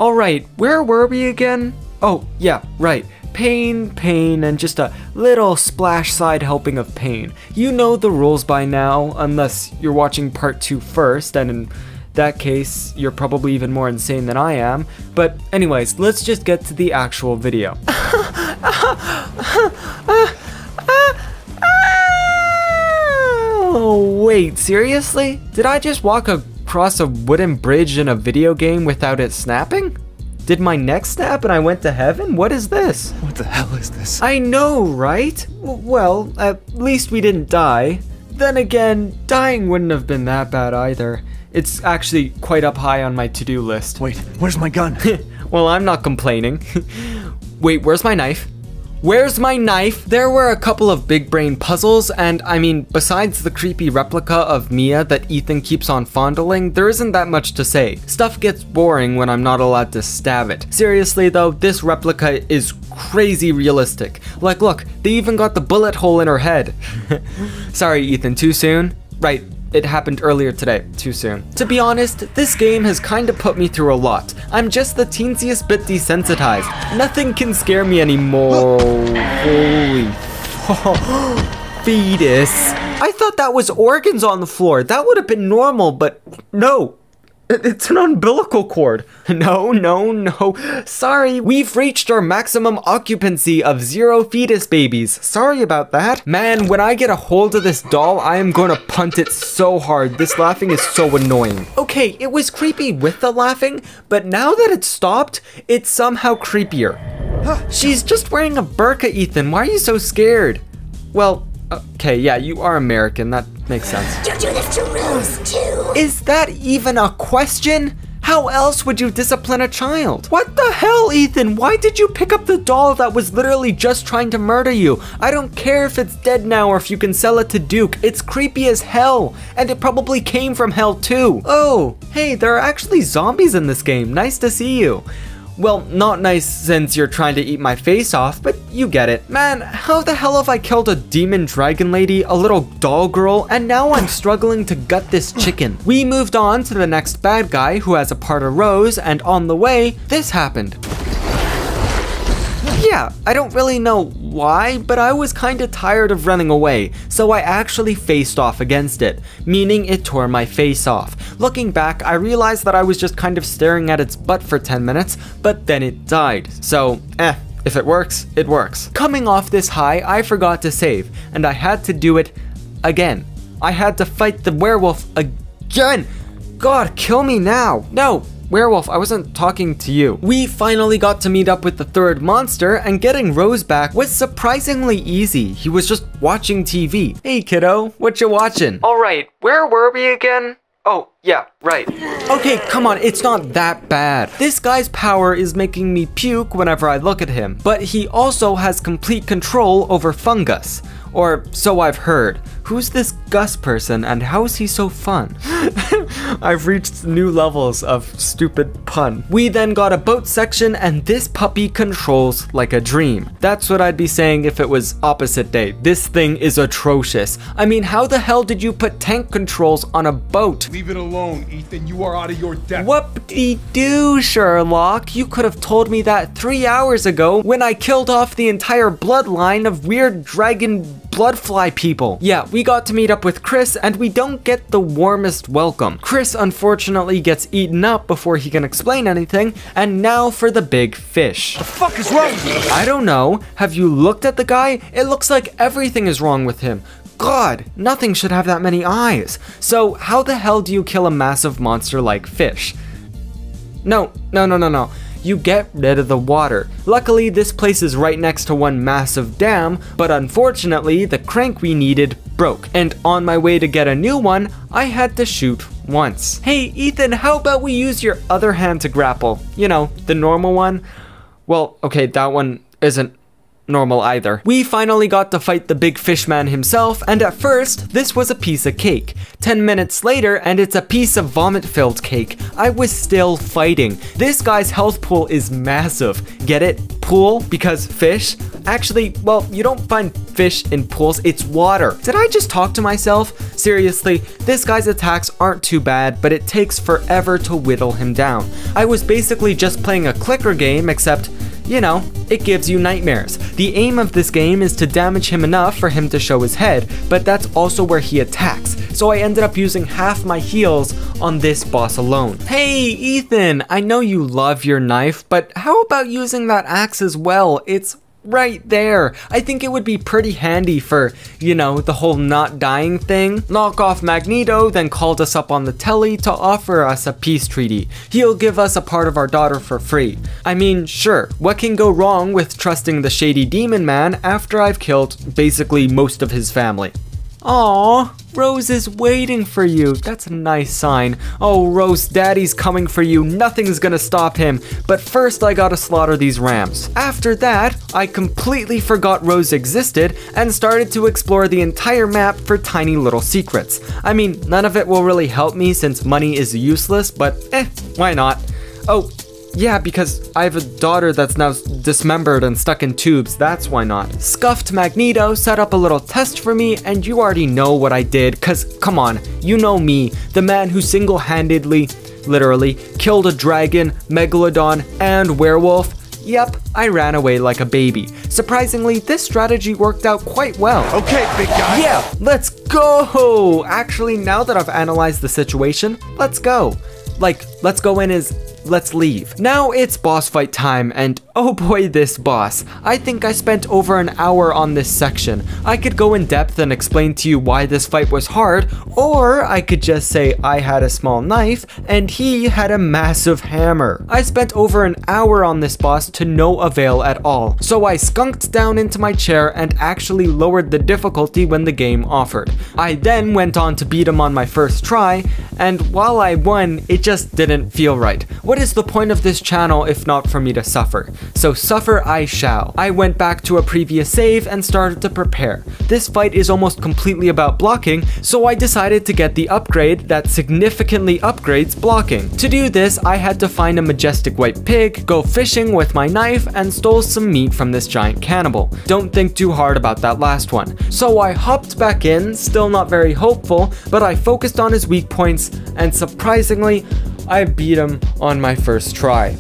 Alright, where were we again? Oh, yeah, right. Pain, and just a little splash side helping of pain. You know the rules by now, unless you're watching part 2 first, and in that case, you're probably even more insane than I am. But anyways, let's just get to the actual video. Oh, wait, seriously? Did I just walk across a wooden bridge in a video game without it snapping? Did my neck snap and I went to heaven? What is this? What the hell is this? I know, right? Well, at least we didn't die. Then again, dying wouldn't have been that bad either. It's actually quite up high on my to-do list. Wait, where's my gun? Well, I'm not complaining. Wait, where's my knife? Where's my knife? There were a couple of big brain puzzles, and I mean, besides the creepy replica of Mia that Ethan keeps on fondling, there isn't that much to say. Stuff gets boring when I'm not allowed to stab it. Seriously though, this replica is crazy realistic. Like look, they even got the bullet hole in her head. Sorry Ethan, too soon? Right. It happened earlier today, too soon. To be honest, this game has kinda put me through a lot. I'm just the teensiest bit desensitized. Nothing can scare me anymore. Holy fetus. I thought that was organs on the floor. That would have been normal, but no. It's an umbilical cord. No. Sorry, we've reached our maximum occupancy of 0 fetus babies. Sorry about that. Man, when I get a hold of this doll, I am gonna punt it so hard. This laughing is so annoying. Okay, it was creepy with the laughing, but now that it's stopped, it's somehow creepier. She's just wearing a burqa, Ethan. Why are you so scared? Well, okay, yeah, you are American. That makes sense. You do this to Rose, too. Is that even a question? How else would you discipline a child? What the hell, Ethan? Why did you pick up the doll that was literally just trying to murder you? I don't care if it's dead now or if you can sell it to Duke. It's creepy as hell. And it probably came from hell too. Oh, hey, there are actually zombies in this game. Nice to see you. Well, not nice since you're trying to eat my face off, but you get it. Man, how the hell have I killed a demon dragon lady, a little doll girl, and now I'm struggling to gut this chicken? We moved on to the next bad guy who has a part of Rose, and on the way, this happened. Yeah, I don't really know why, but I was kinda tired of running away, so I actually faced off against it, meaning it tore my face off. Looking back, I realized that I was just kind of staring at its butt for 10 minutes, but then it died, so if it works, it works. Coming off this high, I forgot to save, and I had to do it again. I had to fight the werewolf again! God, kill me now! No! Werewolf, I wasn't talking to you. We finally got to meet up with the third monster, and getting Rose back was surprisingly easy. He was just watching TV. Hey kiddo, what you watching? Alright, where were we again? Oh, yeah, right. Okay, come on, it's not that bad. This guy's power is making me puke whenever I look at him, but he also has complete control over fungus. Or so I've heard. Who's this Gus person and how is he so fun? I've reached new levels of stupid pun. We then got a boat section and this puppy controls like a dream. That's what I'd be saying if it was opposite day. This thing is atrocious. I mean, how the hell did you put tank controls on a boat? Leave it alone, Ethan. You are out of your depth. Whoop-de-doo, Sherlock. You could have told me that 3 hours ago when I killed off the entire bloodline of weird dragon bloodfly people. Yeah, we got to meet up with Chris and we don't get the warmest welcome. Chris unfortunately gets eaten up before he can explain anything, and now for the big fish. The fuck is wrong with you? I don't know. Have you looked at the guy? It looks like everything is wrong with him. God, nothing should have that many eyes. So how the hell do you kill a massive monster like fish? No. You get rid of the water. Luckily, this place is right next to one massive dam, but unfortunately, the crank we needed broke. And on my way to get a new one, I had to shoot once. Hey, Ethan, how about we use your other hand to grapple? You know, the normal one? Well, okay, that one isn't normal either. We finally got to fight the big fish man himself, and at first, this was a piece of cake. 10 minutes later, and it's a piece of vomit-filled cake. I was still fighting. This guy's health pool is massive. Get it? Pool? Because fish? Actually, well, you don't find fish in pools, it's water. Did I just talk to myself? Seriously, this guy's attacks aren't too bad, but it takes forever to whittle him down. I was basically just playing a clicker game, except, you know, it gives you nightmares. The aim of this game is to damage him enough for him to show his head, but that's also where he attacks. So I ended up using half my heals on this boss alone. Hey, Ethan, I know you love your knife, but how about using that axe as well? It's right there. I think it would be pretty handy for, you know, the whole not dying thing. Knock off Magneto then called us up on the telly to offer us a peace treaty. He'll give us a part of our daughter for free. I mean, sure, what can go wrong with trusting the shady demon man after I've killed basically most of his family? Aww, Rose is waiting for you. That's a nice sign. Oh, Rose, Daddy's coming for you. Nothing's gonna stop him. But first, I gotta slaughter these rams. After that, I completely forgot Rose existed and started to explore the entire map for tiny little secrets. I mean, none of it will really help me since money is useless, but why not? Oh, yeah, because I have a daughter that's now dismembered and stuck in tubes, that's why not. Scuffed Magneto set up a little test for me, and you already know what I did, cause come on, you know me, the man who single-handedly, literally, killed a dragon, megalodon, and werewolf. Yep, I ran away like a baby. Surprisingly, this strategy worked out quite well. Okay, big guy. Yeah, let's go! Actually, now that I've analyzed the situation, let's go. Like, let's go in as let's leave. Now it's boss fight time, and oh boy, this boss. I think I spent over an hour on this section. I could go in depth and explain to you why this fight was hard, or I could just say I had a small knife and he had a massive hammer. I spent over an hour on this boss to no avail at all, so I skunked down into my chair and actually lowered the difficulty when the game offered. I then went on to beat him on my first try, and while I won, it just didn't feel right. What is the point of this channel if not for me to suffer? So suffer I shall. I went back to a previous save and started to prepare. This fight is almost completely about blocking, so I decided to get the upgrade that significantly upgrades blocking. To do this, I had to find a majestic white pig, go fishing with my knife, and stole some meat from this giant cannibal. Don't think too hard about that last one. So I hopped back in, still not very hopeful, but I focused on his weak points, and surprisingly, I beat him on my first try.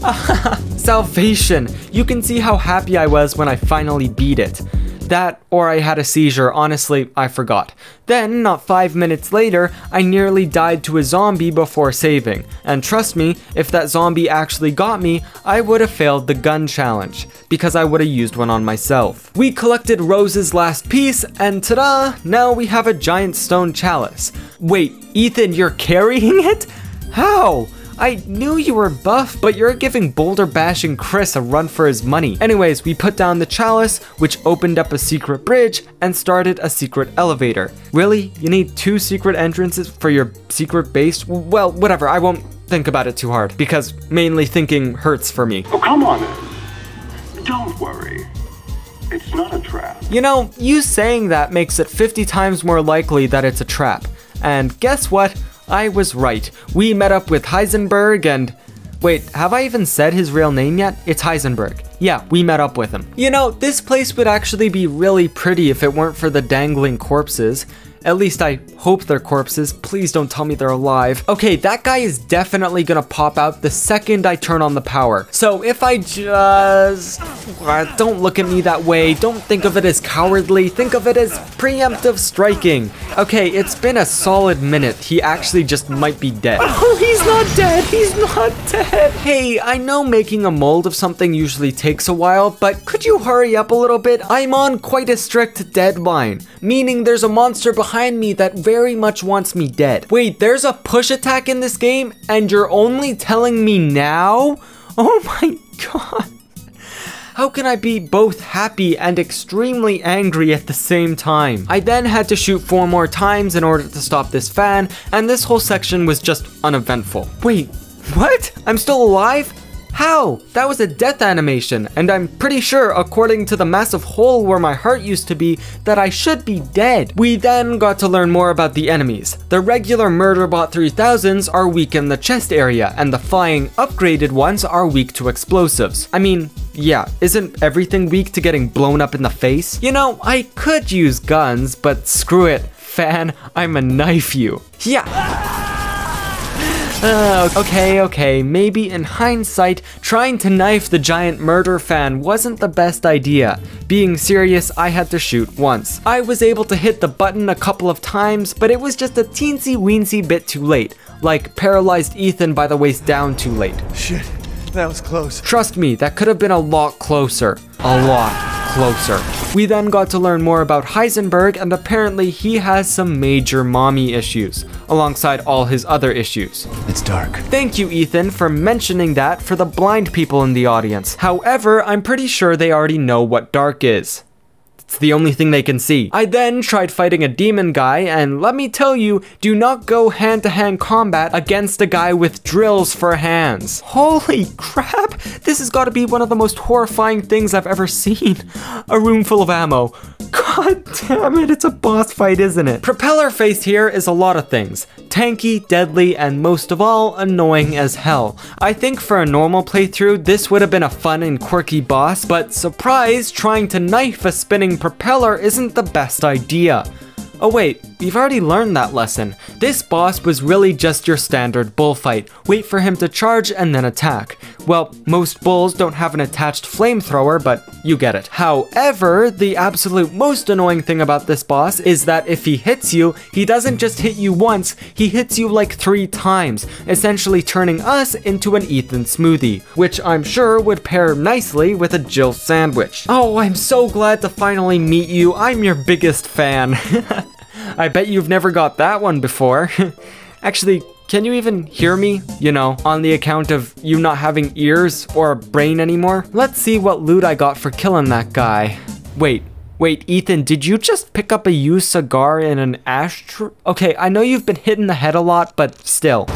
Salvation! You can see how happy I was when I finally beat it. That, or I had a seizure, honestly, I forgot. Then, not 5 minutes later, I nearly died to a zombie before saving. And trust me, if that zombie actually got me, I would have failed the gun challenge, because I would have used one on myself. We collected Rose's last piece, and ta-da! Now we have a giant stone chalice. Wait, Ethan, you're carrying it? How? I knew you were buff, but you're giving Boulder Bashing Chris a run for his money. Anyways, we put down the chalice, which opened up a secret bridge and started a secret elevator. Really? You need 2 secret entrances for your secret base? Well, whatever, I won't think about it too hard, because mainly thinking hurts for me. Oh, come on then. Don't worry. It's not a trap. You know, you saying that makes it 50 times more likely that it's a trap. And guess what? I was right. We met up with Heisenberg and... Wait, have I even said his real name yet? It's Heisenberg. Yeah, we met up with him. You know, this place would actually be really pretty if it weren't for the dangling corpses. At least I hope they're corpses. Please don't tell me they're alive. Okay, that guy is definitely gonna pop out the second I turn on the power. So if I just... don't look at me that way. Don't think of it as cowardly. Think of it as preemptive striking. Okay, it's been a solid minute. He actually just might be dead. Oh, he's not dead. He's not dead. Hey, I know making a mold of something usually takes a while, but could you hurry up a little bit? I'm on quite a strict deadline, meaning there's a monster behind me that very much wants me dead. Wait, there's a push attack in this game and you're only telling me now? Oh my god. How can I be both happy and extremely angry at the same time? I then had to shoot 4 more times in order to stop this fan, and this whole section was just uneventful. Wait, what? I'm still alive? How? That was a death animation, and I'm pretty sure, according to the massive hole where my heart used to be, that I should be dead. We then got to learn more about the enemies. The regular Murderbot 3000s are weak in the chest area, and the flying upgraded ones are weak to explosives. I mean, yeah, isn't everything weak to getting blown up in the face? You know, I could use guns, but screw it, fan, I'ma knife you. Yeah. Okay, maybe in hindsight, trying to knife the giant murder fan wasn't the best idea. Being serious, I had to shoot once. I was able to hit the button a couple of times, but it was just a teensy weensy bit too late. Like paralyzed Ethan by the waist down too late. Shit, that was close. Trust me, that could have been a lot closer. A lot closer. We then got to learn more about Heisenberg, and apparently he has some major mommy issues, alongside all his other issues. It's dark. Thank you, Ethan, for mentioning that for the blind people in the audience. However, I'm pretty sure they already know what dark is. It's the only thing they can see. I then tried fighting a demon guy, and let me tell you, do not go hand-to-hand combat against a guy with drills for hands. Holy crap, this has got to be one of the most horrifying things I've ever seen. A room full of ammo. God damn it, it's a boss fight, isn't it? Propeller Face here is a lot of things. Tanky, deadly, and most of all, annoying as hell. I think for a normal playthrough, this would have been a fun and quirky boss, but surprise, trying to knife a spinning propeller isn't the best idea. Oh wait, we've already learned that lesson. This boss was really just your standard bullfight. Wait for him to charge and then attack. Well, most bulls don't have an attached flamethrower, but you get it. However, the absolute most annoying thing about this boss is that if he hits you, he doesn't just hit you once, he hits you like 3 times, essentially turning us into an Ethan smoothie, which I'm sure would pair nicely with a Jill sandwich. Oh, I'm so glad to finally meet you. I'm your biggest fan. I bet you've never got that one before. Actually, can you even hear me? You know, on the account of you not having ears or a brain anymore? Let's see what loot I got for killing that guy. Wait, Ethan, did you just pick up a used cigar in an ashtray? Okay, I know you've been hit in the head a lot, but still.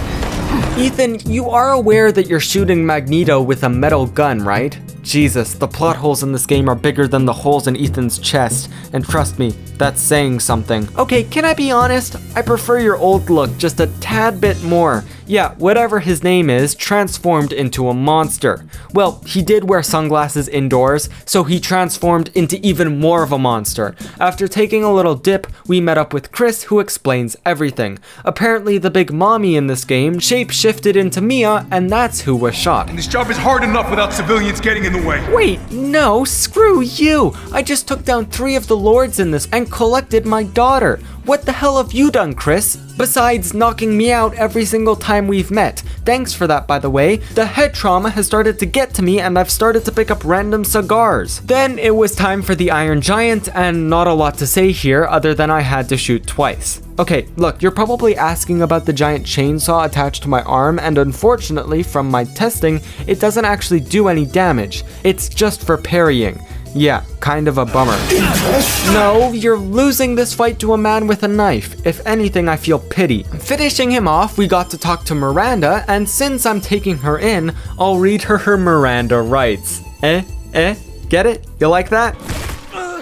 Ethan, you are aware that you're shooting Magneto with a metal gun, right? Jesus, the plot holes in this game are bigger than the holes in Ethan's chest, and trust me, that's saying something. Okay, can I be honest? I prefer your old look just a tad bit more. Yeah, whatever his name is, transformed into a monster. Well, he did wear sunglasses indoors, so he transformed into even more of a monster. After taking a little dip, we met up with Chris, who explains everything. Apparently, the big mommy in this game shape-shifted into Mia, and that's who was shot. And this job is hard enough without civilians getting in the way. Wait, no, screw you! I just took down 3 of the lords in this and collected my daughter. What the hell have you done, Chris? Besides knocking me out every single time we've met. Thanks for that, by the way. The head trauma has started to get to me, and I've started to pick up random cigars. Then it was time for the Iron Giant, and not a lot to say here other than I had to shoot twice. Okay, look, you're probably asking about the giant chainsaw attached to my arm, and unfortunately, from my testing, it doesn't actually do any damage. It's just for parrying. Yeah, kind of a bummer. No, you're losing this fight to a man with a knife. If anything, I feel pity. Finishing him off, we got to talk to Miranda, and since I'm taking her in, I'll read her Miranda rights. Get it? You like that?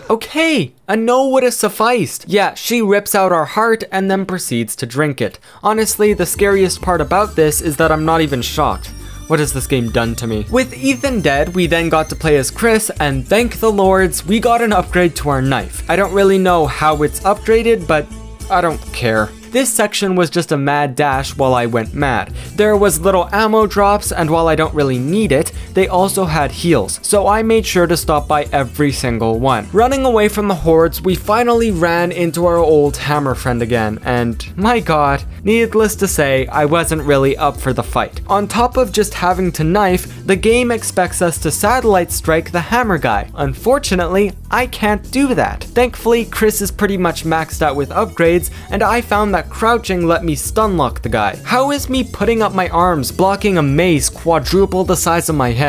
Okay, a no would have sufficed. Yeah, she rips out our heart and then proceeds to drink it. Honestly, the scariest part about this is that I'm not even shocked. What has this game done to me? With Ethan dead, we then got to play as Chris, and thank the lords, we got an upgrade to our knife. I don't really know how it's upgraded, but I don't care. This section was just a mad dash while I went mad. There was little ammo drops, and while I don't really need it, they also had heals, so I made sure to stop by every single one. Running away from the hordes, we finally ran into our old hammer friend again, and my god, needless to say, I wasn't really up for the fight. On top of just having to knife, the game expects us to satellite strike the hammer guy. Unfortunately, I can't do that. Thankfully, Chris is pretty much maxed out with upgrades, and I found that crouching let me stun lock the guy. How is me putting up my arms blocking a mace quadruple the size of my head?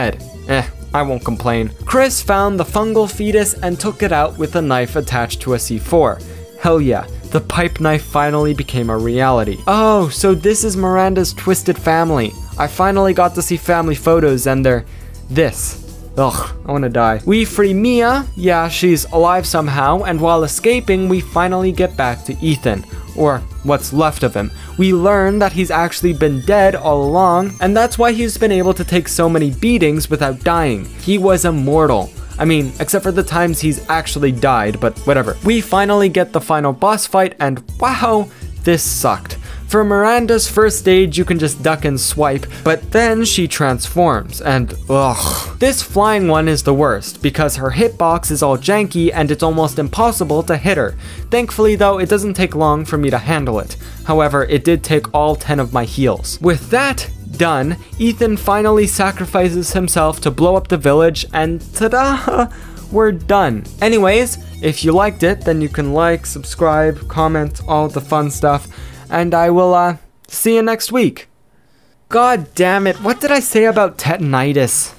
I won't complain. Chris found the fungal fetus and took it out with a knife attached to a C4. Hell yeah, the pipe knife finally became a reality. Oh, so this is Miranda's twisted family. I finally got to see family photos and they're this. Ugh, I wanna die. We free Mia, yeah, she's alive somehow, and while escaping, we finally get back to Ethan, or what's left of him. We learn that he's actually been dead all along, and that's why he's been able to take so many beatings without dying. He was immortal. I mean, except for the times he's actually died, but whatever. We finally get the final boss fight, and wow, this sucked. For Miranda's first stage, you can just duck and swipe, but then she transforms, and ugh. This flying one is the worst, because her hitbox is all janky and it's almost impossible to hit her. Thankfully though, it doesn't take long for me to handle it. However, it did take all 10 of my heals. With that done, Ethan finally sacrifices himself to blow up the village, and ta-da! We're done. Anyways, if you liked it, then you can like, subscribe, comment, all the fun stuff. And I will, see you next week. God damn it, what did I say about tetanitis?